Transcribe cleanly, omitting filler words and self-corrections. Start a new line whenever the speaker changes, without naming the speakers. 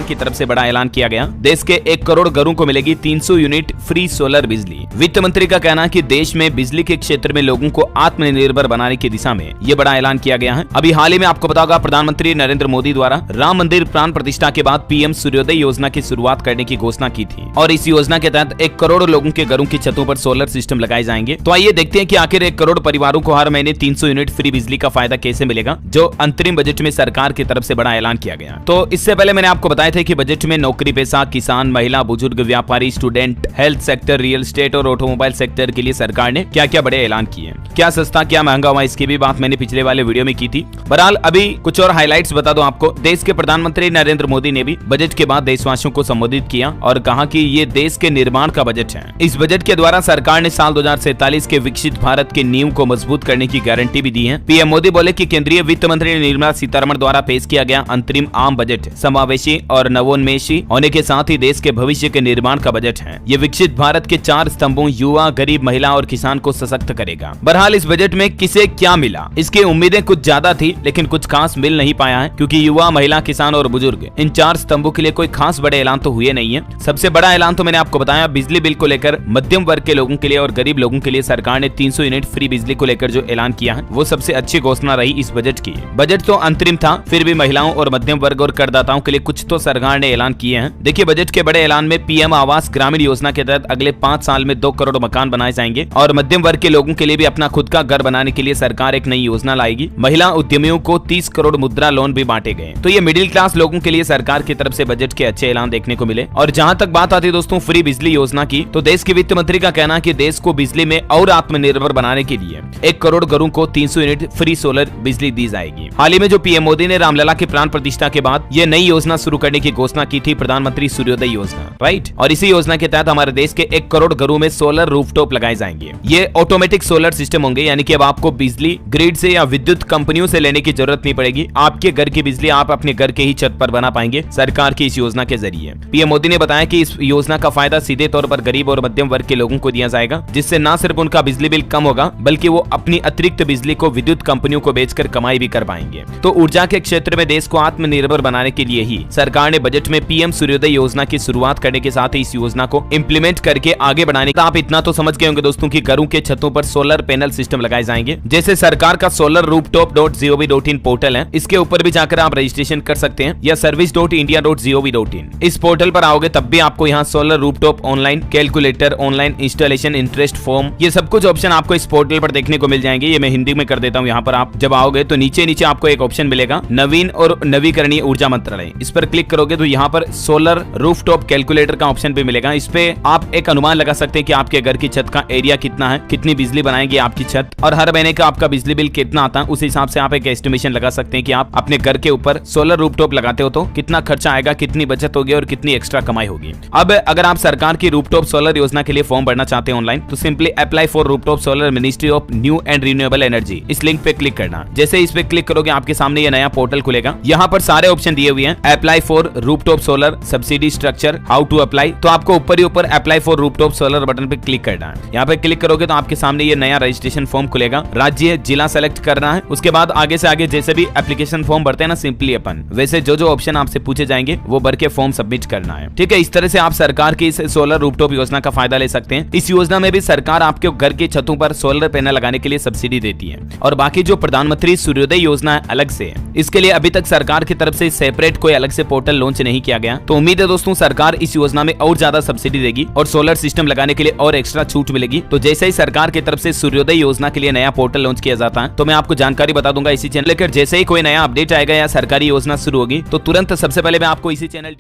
की तरफ से बड़ा ऐलान किया गया। देश के 1 करोड़ घरों को मिलेगी 300 यूनिट फ्री सोलर बिजली। वित्त मंत्री का कहना है कि देश में बिजली के क्षेत्र में लोगों को आत्मनिर्भर बनाने की दिशा में ये बड़ा ऐलान किया गया है। अभी हाल ही में आपको पता होगा, प्रधानमंत्री नरेंद्र मोदी द्वारा राम मंदिर प्राण प्रतिष्ठा के बाद पीएम सूर्योदय योजना की शुरुआत करने की घोषणा की थी और इस योजना के तहत 1 करोड़ लोगों के घरों की छतों पर सोलर सिस्टम लगाए जाएंगे। तो आइए देखते हैं कि आखिर 1 करोड़ परिवारों को हर महीने 300 यूनिट फ्री बिजली का फायदा कैसे मिलेगा, जो अंतरिम बजट में सरकार की तरफ से बड़ा ऐलान किया गया। तो इससे पहले मैंने आपको बताया था कि बजट में नौकरी पेशा, किसान, महिला, बुजुर्ग, व्यापारी, student, health sector, real estate और ऑटोमोबाइल सेक्टर के लिए सरकार ने क्या क्या बड़े ऐलान किए। क्या सस्ता क्या महंगा हुआ, इसकी भी बात मैंने पिछले वाले वीडियो में की थी। बहरहाल अभी कुछ और हाइलाइट्स बता दूं आपको। देश के प्रधानमंत्री नरेंद्र मोदी ने भी बजट के बाद देशवासियों को संबोधित किया और कहा कि ये देश के निर्माण का बजट है। इस बजट के द्वारा सरकार ने साल 2047 के विकसित भारत के नींव को मजबूत करने की गारंटी भी दी है। पीएम मोदी बोले कि केंद्रीय वित्त मंत्री निर्मला सीतारमण द्वारा पेश किया गया अंतरिम आम बजट समावेशी और नवोन्मेषी होने के साथ ही देश के भविष्य के निर्माण का बजट है। ये विकसित भारत के 4 स्तंभों युवा, गरीब, महिला और किसान को सशक्त करेगा। बहरहाल इस बजट में किसे क्या मिला, इसकी उम्मीदें कुछ ज्यादा थी लेकिन कुछ खास मिल नहीं पाया है, क्योंकि युवा, महिला, किसान और बुजुर्ग इन 4 स्तंभों के लिए कोई खास बड़े ऐलान तो हुए नहीं है। सबसे बड़ा ऐलान तो मैंने आपको बताया, बिजली बिल को लेकर मध्यम वर्ग के लोगों के लिए और गरीब लोगों के लिए सरकार ने 300 यूनिट फ्री बिजली को लेकर जो ऐलान किया है वो सबसे अच्छी घोषणा रही इस बजट की। बजट तो अंतरिम था, फिर भी महिलाओं और मध्यम वर्ग और करदाताओं के लिए कुछ तो सरकार ने ऐलान किए हैं। देखिए, बजट के बड़े ऐलान में पीएम आवास ग्रामीण योजना के तहत अगले 5 साल में 2 करोड़ मकान बनाए जाएंगे और मध्यम वर्ग के लोगों के लिए भी अपना खुद का घर बनाने के लिए सरकार एक नई योजना लाएगी। महिला उद्यमियों को 30 करोड़ मुद्रा लोन भी बांटे गए। तो ये मिडिल क्लास लोगों के लिए सरकार की तरफ से बजट के अच्छे ऐलान देखने को मिले। और जहां तक बात आती है दोस्तों फ्री बिजली योजना की, तो देश के वित्त मंत्री का कहना है कि देश को बिजली में और आत्मनिर्भर बनाने के लिए 1 करोड़ घरों को 300 यूनिट फ्री सोलर बिजली दी जाएगी। हाल ही में जो पीएम मोदी ने रामलला की प्राण प्रतिष्ठा के बाद ये नई योजना शुरू करने की घोषणा की थी, प्रधानमंत्री सूर्योदय योजना, राइट। और इसी योजना के तहत हमारे देश के 1 करोड़ घरों में सोलर रूफटॉप लगाए जाएंगे। ये ऑटोमेटिक सोलर सिस्टम होंगे, यानी कि अब आपको बिजली ग्रिड से या विद्युत कंपनियों से लेने की जरूरत नहीं पड़ेगी। आपके घर की बिजली आप अपने घर के ही छत पर बना पाएंगे सरकार की इस योजना के जरिए। पीएम मोदी ने बताया कि इस योजना का फायदा सीधे तौर पर गरीब और मध्यम वर्ग के लोगों को दिया जाएगा, जिससे न सिर्फ उनका बिजली बिल कम होगा बल्कि वो अपनी अतिरिक्त बिजली को विद्युत कंपनियों को बेचकर कमाई भी कर पाएंगे। तो ऊर्जा के क्षेत्र में देश को आत्मनिर्भर बनाने के लिए ही सरकार ने बजट में पीएम सूर्योदय योजना की शुरुआत करने के साथ ही इस योजना को इम्प्लीमेंट करके आगे बढ़ाने का आप इतना तो समझ गए होंगे दोस्तों कि घरों के छतों पर सोलर पैनल सिस्टम लगाए जाएंगे। जैसे सरकार का solarrooftop.gov.in पोर्टल है, इसके ऊपर भी जाकर आप रजिस्ट्रेशन कर सकते हैं, या service.india.gov.in। इस पोर्टल पर आओगे तब भी आपको यहाँ solar rooftop online calculator, online installation, interest form, ये सब कुछ ऑप्शन आपको इस पोर्टल पर देखने को मिल जाएंगे। ये मैं हिंदी में कर देता हूँ। यहाँ पर आप जब आओगे तो नीचे आपको एक ऑप्शन मिलेगा नवीन और नवीकरणीय ऊर्जा मंत्रालय। इस पर क्लिक करोगे तो यहाँ पर सोलर रूफटॉप कैलकुलेटर का ऑप्शन भी मिलेगा। इस पे आप एक अनुमान लगा सकते हैं कि आपके घर की छत का एरिया कितना है, कितनी बिजली बनाएगी आपकी छत, और हर महीने का आपका बिजली बिल कितना आता है। उस हिसाब से आप एक एस्टिमेशन लगा सकते हैं कि आप अपने घर के ऊपर सोलर रूफटॉप लगाते हो तो कितना खर्चा आएगा, कितनी बचत होगी और कितनी एक्स्ट्रा कमाई होगी। अब अगर आप सरकार की रूफटॉप सोलर योजना के लिए फॉर्म भरना चाहते हैं ऑनलाइन, तो simply apply for rooftop solar ministry of new and renewable energy, इस लिंक पे क्लिक करना। जैसे इस पे क्लिक करोगे आपके सामने ये नया पोर्टल खुलेगा। यहाँ पर सारे ऑप्शन दिए हुए हैं, apply for rooftop solar, subsidy structure, how to apply. तो आपको ऊपर ही ऊपर apply for rooftop solar button पे क्लिक करना है। यहाँ पे क्लिक करोगे तो आपके सामने ये नया रजिस्ट्रेशन फॉर्म खुलेगा। राज्य, जिला सेलेक्ट करना है। उसके बाद आगे से आगे जैसे भी एप्लीकेशन फॉर्म भरते हैं ना सिंपली अपन, वैसे जो जो ऑप्शन आपसे पूछे जाएंगे वो भर के फॉर्म सबमिट करना है। ठीक है, इस तरह से आप सरकार की इस सोलर रूफटॉप योजना का फायदा ले सकते हैं। इस योजना में भी सरकार आपके घर के छतों पर सोलर पैनल लगाने के लिए सब्सिडी देती है। और बाकी जो प्रधानमंत्री सूर्योदय योजना है अलग से, इसके लिए अभी तक सरकार की तरफ से सेपरेट कोई अलग से पोर्टल लॉन्च नहीं किया गया। तो उम्मीद है दोस्तों सरकार इस योजना में और ज्यादा सब्सिडी देगी और सोलर सिस्टम लगाने के लिए और एक्स्ट्रा छूट मिलेगी। तो जैसे ही सरकार की तरफ से सूर्योदय योजना के लिए नया पोर्टल लॉन्च किया जाता है तो मैं आपको जानकारी बता दूंगा इसी चैनल लेकर। जैसे ही कोई नया अपडेट आएगा या सरकारी योजना शुरू होगी तो तुरंत सबसे पहले मैं आपको इसी चैनल